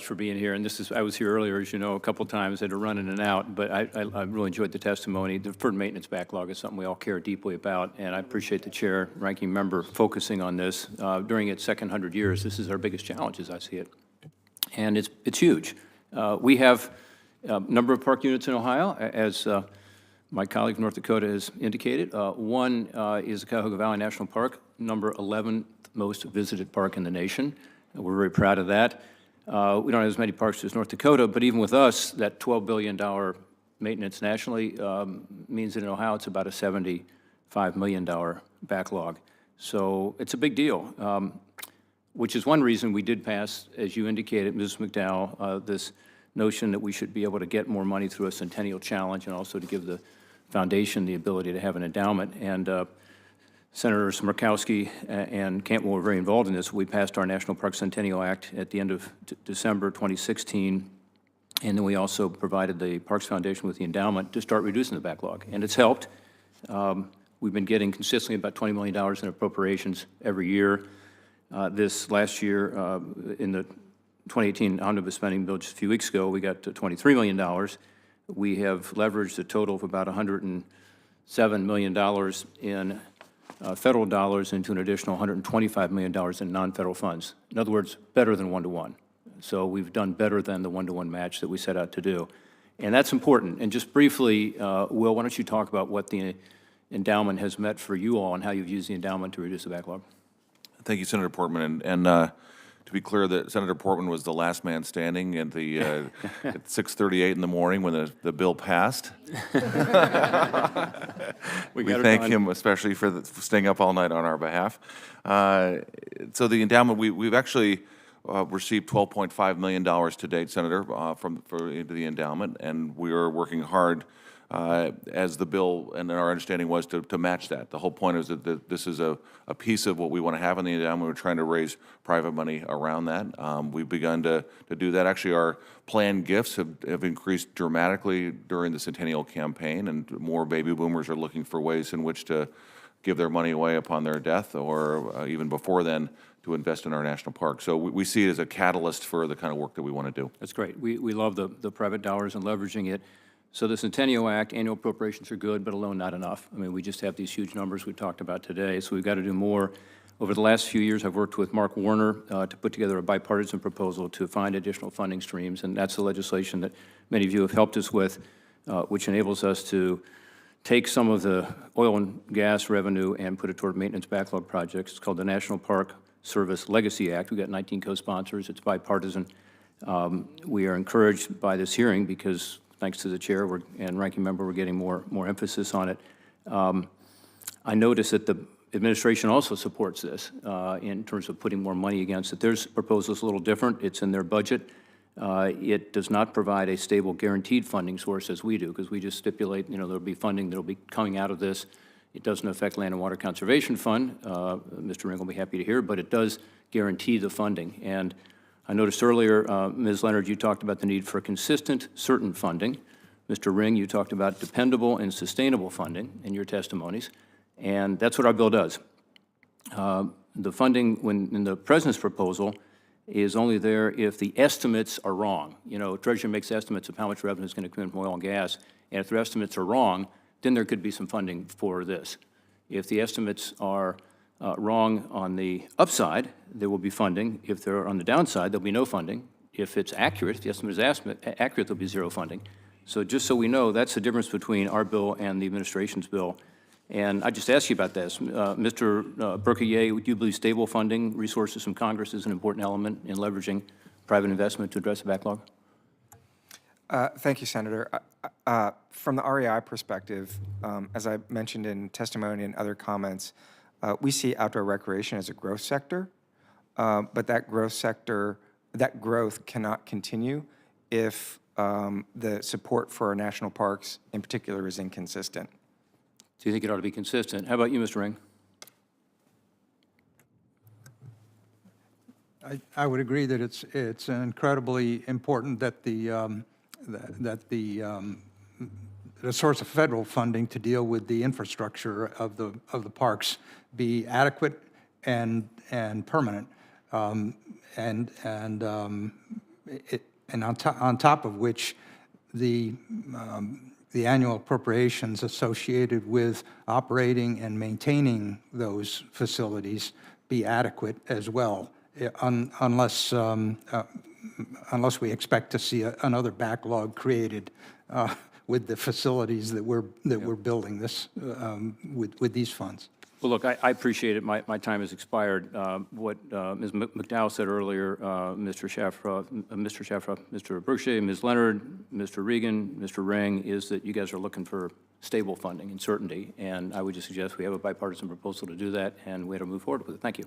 much for being here. And I was here earlier, as you know, a couple times. I had to run in and out, but I really enjoyed the testimony. The deferred maintenance backlog is something we all care deeply about, and I appreciate the chair, ranking member, focusing on this. During its second 100 years, this is our biggest challenge, as I see it. And it's huge. We have a number of park units in Ohio, as my colleague from North Dakota has indicated. One is the Cuyahoga Valley National Park, number 11th most visited park in the nation. We're very proud of that. We don't have as many parks as North Dakota, but even with us, that $12 billion maintenance nationally means that in Ohio it's about a $75 million backlog. So it's a big deal, which is one reason we did pass, as you indicated, Ms. McDowell, this notion that we should be able to get more money through a centennial challenge and also to give the foundation the ability to have an endowment. And Senators Murkowski and Cantwell were very involved in this. We passed our National Park Centennial Act at the end of December 2016, and then we also provided the Parks Foundation with the endowment to start reducing the backlog, and it's helped. We've been getting consistently about $20 million in appropriations every year. This last year, in the 2018 omnibus spending bill just a few weeks ago, we got to $23 million. We have leveraged a total of about $107 million in federal dollars into an additional $125 million in non-federal funds. In other words, better than one-to-one. So we've done better than the one-to-one match that we set out to do. And that's important. And just briefly, Will, why don't you talk about what the endowment has meant for you all and how you've used the endowment to reduce the backlog? Thank you, Senator Portman. And to be clear, that Senator Portman was the last man standing at the at 6:38 in the morning when the bill passed. We thank him especially for staying up all night on our behalf. So the endowment, we've actually received $12.5 million to date, Senator, into the endowment, and we are working hard as the bill and our understanding was to match that. The whole point is that this is a piece of what we want to have in the endowment. We're trying to raise private money around that. We've begun to do that. Actually, our planned gifts have increased dramatically during the Centennial campaign, and more baby boomers are looking for ways in which to give their money away upon their death or even before then to invest in our national park. So we see it as a catalyst for the kind of work that we want to do. That's great. We love the private dollars and leveraging it. So the Centennial Act, annual appropriations are good, but alone not enough. I mean, we just have these huge numbers we talked about today, so we've got to do more. Over the last few years, I've worked with Mark Warner to put together a bipartisan proposal to find additional funding streams, and that's the legislation that many of you have helped us with, which enables us to take some of the oil and gas revenue and put it toward maintenance backlog projects. It's called the National Park Service Legacy Act. We've got 19 co-sponsors. It's bipartisan. We are encouraged by this hearing because thanks to the chair and ranking member, we're getting more emphasis on it. I notice that the administration also supports this in terms of putting more money against it. Their proposal is a little different. It's in their budget. It does not provide a stable guaranteed funding source as we do, because we just stipulate, there'll be funding that'll be coming out of this. It doesn't affect Land and Water Conservation Fund. Mr. Ring will be happy to hear, but it does guarantee the funding. And I noticed earlier, Ms. Leonard, you talked about the need for consistent, certain funding. Mr. Ring, you talked about dependable and sustainable funding in your testimonies, and that's what our bill does. The funding in the President's proposal is only there if the estimates are wrong. Treasury makes estimates of how much revenue is going to come in from oil and gas, and if their estimates are wrong, then there could be some funding for this. If the estimates are wrong on the upside, there will be funding. If they're on the downside, there'll be no funding. If it's accurate, if the estimate is accurate, there'll be zero funding. So just so we know, that's the difference between our bill and the administration's bill. And I just asked you about this. Mr. Berkouillet, would you believe stable funding resources from Congress is an important element in leveraging private investment to address the backlog? Thank you, Senator. From the REI perspective, as I mentioned in testimony and other comments, we see outdoor recreation as a growth sector, but that growth cannot continue if the support for our national parks in particular is inconsistent. Do you think it ought to be consistent? How about you, Mr. Ring? I would agree that it's incredibly important that the source of federal funding to deal with the infrastructure of the parks be adequate and permanent, and on top of which, the annual appropriations associated with operating and maintaining those facilities be adequate as well, unless we expect to see another backlog created with the facilities that we're building this with these funds. Well, look, I appreciate it. My time has expired. What Ms. McDowell said earlier, Mr. Shafroth, Mr. Berkshire, Ms. Leonard, Mr. Regan, Mr. Ring, is that you guys are looking for stable funding and certainty, and I would just suggest we have a bipartisan proposal to do that, and we have to move forward with it. Thank you.